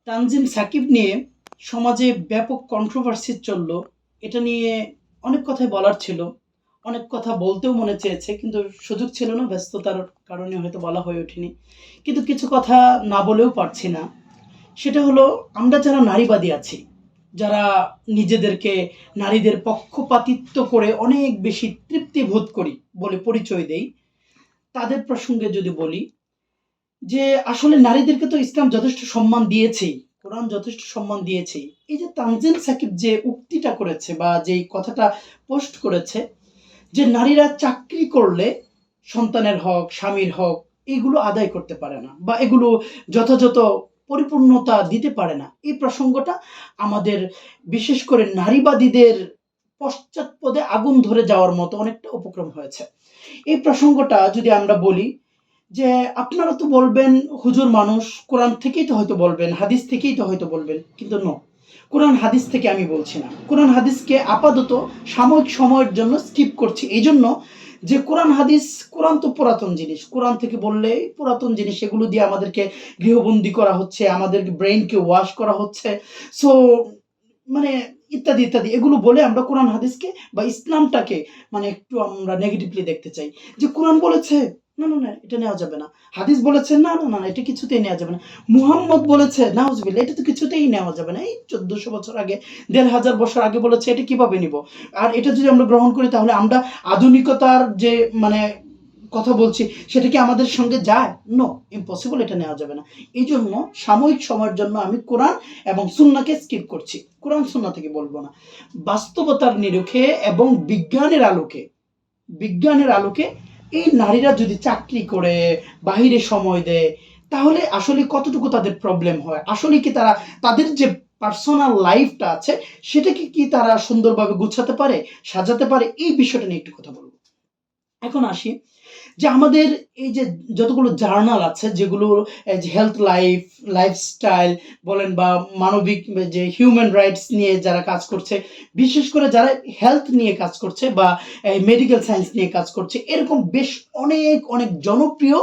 তানজিম সাকিব নিয়ে সমাজে ব্যাপক কন্ট্রোভার্সি চলল। এটা নিয়ে অনেক কথাই বলার ছিল, অনেক কথা বলতেও মনে চেয়েছে, কিন্তু সুযোগ ছিল না, ব্যস্ততার কারণে হয়তো বলা হয়ে ওঠেনি। কিন্তু কিছু কথা না বলেও পারছি না। সেটা হলো, আমরা যারা নারীবাদী আছি, যারা নিজেদেরকে নারীদের পক্ষপাতিত্ব করে অনেক বেশি তৃপ্তি বোধ করি বলে পরিচয় দেই, তাদের প্রসঙ্গে যদি বলি যে আসলে নারীদেরকে তো ইসলাম যথেষ্ট সম্মান দিয়েছেই, কোরআন যথেষ্ট সম্মান দিয়েছেই। এই যে তানজিম সাকিব যে উক্তিটা করেছে বা যেই কথাটা পোস্ট করেছে, যে নারীরা চাকরি করলে সন্তানের হক, স্বামীর হক এগুলো আদায় করতে পারে না বা এগুলো যথাযথ পরিপূর্ণতা দিতে পারে না, এই প্রসঙ্গটা আমাদের বিশেষ করে নারীবাদীদের পশ্চাৎপদে আগুন ধরে যাওয়ার মতো অনেকটা উপক্রম হয়েছে। এই প্রসঙ্গটা যদি আমরা বলি, যে আপনারা তো বলবেন হুজুর মানুষ, কোরআন থেকেই তো হয়তো বলবেন, হাদিস থেকেই তো হয়তো বলবেন, কিন্তু কোরআন হাদিস থেকে আমি বলছি না। কোরআন হাদিসকে আপাতত সাময়িক সময়ের জন্য স্কিপ করছি, এই জন্য যে কোরআন হাদিস, কোরআন তো পুরাতন জিনিস, কোরআন থেকে বললে পুরাতন জিনিস, এগুলো দিয়ে আমাদেরকে গৃহবন্দী করা হচ্ছে, আমাদের ব্রেইনকে ওয়াশ করা হচ্ছে। সো মানে ইত্যাদি ইত্যাদি এগুলো বলে আমরা কোরআন হাদিসকে বা ইসলামটাকে মানে একটু আমরা নেগেটিভলি দেখতে চাই। যে কোরআন বলেছে, না না না এটা নেওয়া যাবে না। হাদিস বলেছে, না না না এটা কিছুতেই নেওয়া যাবে না। মুহাম্মদ বলেছে, নাউজুবিল্লাহ, এটা তো কিছুতেই নেওয়া যাবে না। এই 1400 বছর আগে, 1500 বছর আগে বলেছে, এটা কিভাবে নিব? আর এটা যদি আমরা গ্রহণ করি, তাহলে আমরা আধুনিকতার যে মানে কথা বলছি, সেটা কি আমাদের সঙ্গে যায়? নো, ইম্পসিবল, এটা নেওয়া যাবে না। এই জন্য সাময়িক সময়ের জন্য আমি কোরআন এবং সুন্নাহকে স্কিপ করছি, কোরআন সুন্নাহ থেকে বলবো না। বাস্তবতার নিরিখে এবং বিজ্ঞানের আলোকে এই নারীরা যদি চাকরি করে, বাহিরে সময় দেয়, তাহলে আসলে কতটুকু তাদের প্রবলেম হয়? আসলে কি তারা তাদের যে পার্সোনাল লাইফটা আছে, সেটাকে কি তারা সুন্দরভাবে গুছাতে পারে, সাজাতে পারে? এই বিষয়টা নিয়ে একটু কথা বলবো। এখন আসি, যে আমাদের এই যে যতগুলো জার্নাল আছে, যেগুলো হেলথ, লাইফস্টাইল বলেন বা মানবিক যে হিউম্যান রাইটস নিয়ে যারা কাজ করছে, বিশেষ করে যারা হেলথ নিয়ে কাজ করছে বা মেডিকেল সায়েন্স নিয়ে কাজ করছে, এরকম বেশ অনেক অনেক জনপ্রিয়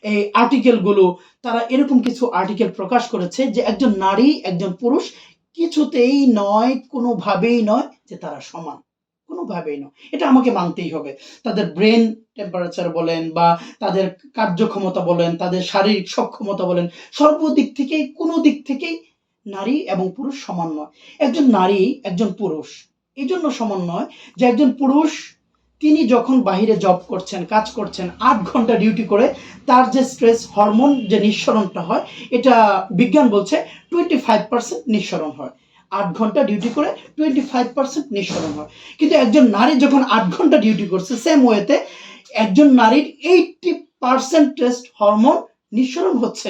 এই আর্টিকেলগুলো, তারা এরকম কিছু আর্টিকেল প্রকাশ করেছে যে একজন নারী, একজন পুরুষ কিছুতেই নয়, কোনোভাবেই নয় যে তারা সমান, কোনোভাবেই নয়। এটা আমাকে মানতেই হবে। তাদের ব্রেন টেম্পারেচার বলেন বা তাদের কার্যক্ষমতা বলেন, তাদের শারীরিক সক্ষমতা বলেন, সর্বদিক থেকেই, কোনো দিক থেকেই নারী এবং পুরুষ সমান নয়। একজন নারী, একজন পুরুষ এই জন্য সমান নয় যে একজন পুরুষ তিনি যখন বাহিরে জব করছেন, কাজ করছেন, 8 ঘন্টা ডিউটি করে, তার যে স্ট্রেস হরমোন যে নিঃসরণটা হয়, এটা বিজ্ঞান বলছে 25% নিঃসরণ হয়। 8 ঘন্টা ডিউটি করে 25% নিঃসরণ হয়। কিন্তু একজন নারী যখন 8 ঘন্টা ডিউটি করছে, সেম ওয়েতে একজন নারীর 80% হরমোন নিঃসরণ হচ্ছে।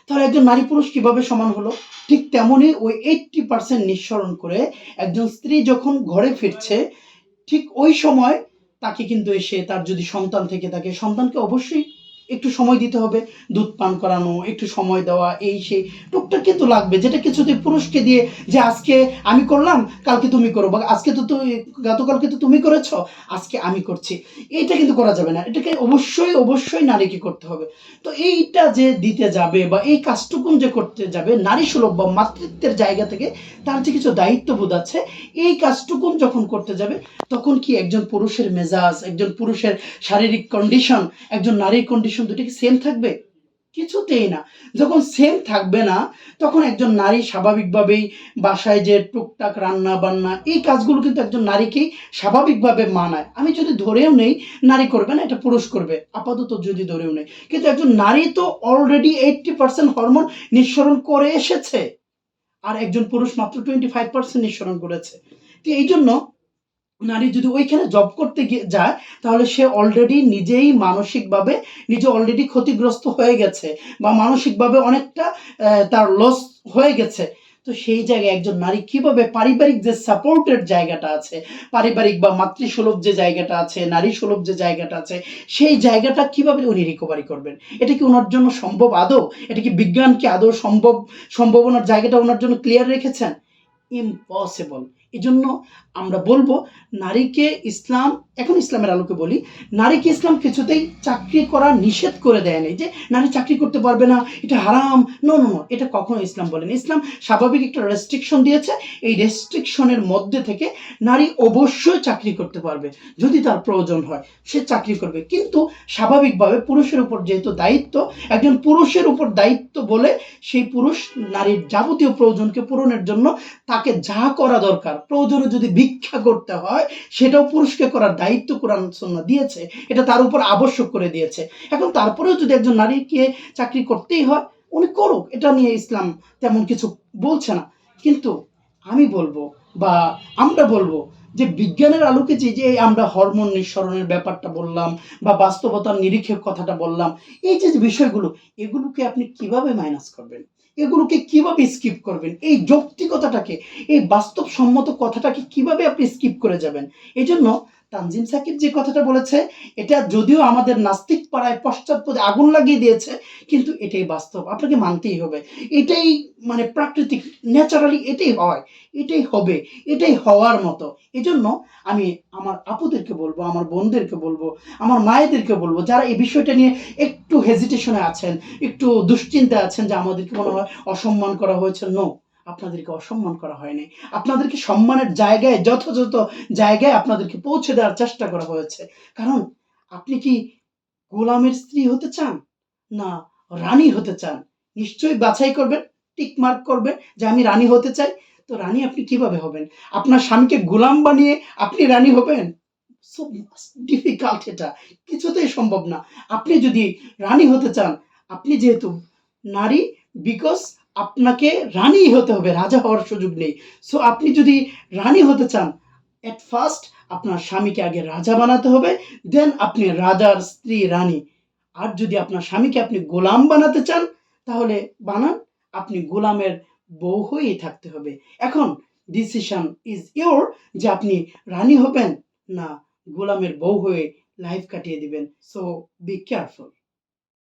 তাহলে একজন নারী পুরুষ কিভাবে সমান হলো? ঠিক তেমনই ওই 80% নিঃসরণ করে একজন স্ত্রী যখন ঘরে ফিরছে, ঠিক ওই সময় তাকে কিন্তু এসে, তার যদি সন্তান থেকে থাকে, সন্তানকে অবশ্যই একটু সময় দিতে হবে, দুধ পান করানো, একটু সময় দেওয়া, এই সেই টুকটাক কিন্তু লাগবে, যেটা কিছুতে পুরুষকে দিয়ে যে আজকে আমি করলাম, কালকে তুমি করো, বা আজকে তো তুই, গতকালকে তো তুমি করেছো, আজকে আমি করছি, এইটা কিন্তু করা যাবে না। এটাকে অবশ্যই অবশ্যই নারীকে করতে হবে। তো এইটা যে দিতে যাবে বা এই কাজটুকুন যে করতে যাবে, নারী সুলভ বা মাতৃত্বের জায়গা থেকে তার যে কিছু দায়িত্ববোধ আছে, এই কাজটুকুন যখন করতে যাবে, তখন কি একজন পুরুষের মেজাজ, একজন পুরুষের শারীরিক কন্ডিশন, একজন নারীর কন্ডিশন, দুটো কি সেম থাকবে? কিছুতেই না। যখন সেম থাকবে না, তখন একজন নারী স্বাভাবিকভাবেই বাসায় যে টুকটাক রান্না বান্না এই কাজগুলো কিন্তু একজন নারীকেই স্বাভাবিকভাবে মানায়। আমি যদি ধরেও নেই নারী করবে না, এটা পুরুষ করবে, আপাতত যদি ধরেও নেই, কিন্তু একজন নারী তো অলরেডি 80% হরমোন নিঃসরণ করে এসেছে, আর একজন পুরুষ মাত্র 25% নিঃসরণ করেছে। তো এই জন্য নারী যদি ওইখানে জব করতে গিয়ে যায়, তাহলে সে অলরেডি নিজেই মানসিকভাবে নিজে অলরেডি ক্ষতিগ্রস্ত হয়ে গেছে বা মানসিকভাবে অনেকটা তার লস হয়ে গেছে। তো সেই জায়গায় একজন নারী কিভাবে পারিবারিক যে সাপোর্টের জায়গাটা আছে, পারিবারিক বা মাতৃসুলভ যে জায়গাটা আছে, নারী সুলভ যে জায়গাটা আছে, সেই জায়গাটা কিভাবে উনি রিকভারি করবেন? এটা কি ওনার জন্য সম্ভব আদৌ? এটা কি বিজ্ঞান কি আদৌ সম্ভাবনার জায়গাটা ওনার জন্য ক্লিয়ার রেখেছেন? ইম্পসিবল। এজন্য আমরা বলবো নারীকে ইসলাম, এখন ইসলামের আলোকে বলি, নারীকে ইসলাম কিছুতেই চাকরি করা নিষেধ করে দেয় নাই যে নারী চাকরি করতে পারবে না, এটা হারাম। নো নো নো, এটা কখনো ইসলাম বলেনি। ইসলাম স্বাভাবিক একটা রেস্ট্রিকশন দিয়েছে, এই রেস্ট্রিকশনের মধ্যে থেকে নারী অবশ্যই চাকরি করতে পারবে, যদি তার প্রয়োজন হয় সে চাকরি করবে। কিন্তু স্বাভাবিকভাবে পুরুষের উপর যেহেতু দায়িত্ব, একজন পুরুষের উপর দায়িত্ব বলে সেই পুরুষ নারীর যাবতীয় প্রয়োজনকে পূরণের জন্য তাকে যা করা দরকার, প্রয়োজনে যদি ভিক্ষা করতে হয় সেটাও পুরুষকে করার দায়িত্ব কোরআন সুন্নাহ দিয়েছে, এটা তার উপর আবশ্যক করে দিয়েছে। এখন তারপরেও যদি একজন নারীকে চাকরি করতেই হয়, উনি করুক, এটা নিয়ে ইসলাম তেমন কিছু বলছে না। কিন্তু আমি বলবো বা আমরা বলবো যে বিজ্ঞানের আলোকে যে আমরা হরমোন নিঃসরণের ব্যাপারটা বললাম বা বাস্তবতার নিরিখে কথাটা বললাম, এই যে বিষয়গুলো, এগুলোকে আপনি কিভাবে মাইনাস করবেন, এগুলোকে কিভাবে স্কিপ করবেন, এই যৌক্তিকতাটাকে, এই বাস্তবসম্মত কথাটাকে কিভাবে আপনি স্কিপ করে যাবেন? এই জন্য তানজিম সাকিব যে কথাটা বলেছে, এটা যদিও আমাদের নাস্তিক পাড়ায় পশ্চাৎপদে আগুন লাগিয়ে দিয়েছে, কিন্তু এটাই বাস্তব, আপনাকে মানতেই হবে। এটাই মানে প্রাকৃতিক, ন্যাচারালি এটাই হয়, এটাই হবে, এটাই হওয়ার মতো। এজন্য আমি আমার আপুদেরকে বলবো, আমার বোনদেরকে বলবো, আমার মায়েদেরকে বলবো, যারা এই বিষয়টা নিয়ে একটু হেজিটেশনে আছেন, একটু দুশ্চিন্তা আছেন যে আমাদেরকে মনে হয় অসম্মান করা হয়েছে, নো, আপনাদেরকে অসম্মান করা হয়নি। আপনাদেরকে সম্মানের জায়গায়, যথাযথ জায়গায় আপনাদেরকে পৌঁছে দেওয়ার চেষ্টা করা হয়েছে। কারণ আপনি কি গোলামের স্ত্রী হতে চান, না রানী হতে চান? নিশ্চয়ই বাছাই করবেন, টিক মার্ক করবেন যে আমি রানী হতে চাই। তো রানী আপনি কিভাবে হবেন? আপনার স্বামীকে গোলাম বানিয়ে আপনি রানী হবেন? সো ডিফিকাল্ট, এটা কিছুতেই সম্ভব না। আপনি যদি রানী হতে চান, আপনি যেহেতু নারী, বিকজ আপনাকে রানী হতে হবে, রাজা হওয়ার সুযোগ নেই। সো আপনি যদি রানী হতে চান, এট ফার্স্ট আপনার স্বামীকে আগে রাজা বানাতে হবে, দেন আপনি রাজার স্ত্রী রানী। আর যদি আপনার স্বামীকে আপনি গোলাম বানাতে চান, তাহলে বানান, আপনি গোলামের বউ হয়েই থাকতে হবে। এখন ডিসিশন ইজ ইয়োর, যে আপনি রানী হবেন না গোলামের বউ হয়ে লাইফ কাটিয়ে দিবেন। So be careful.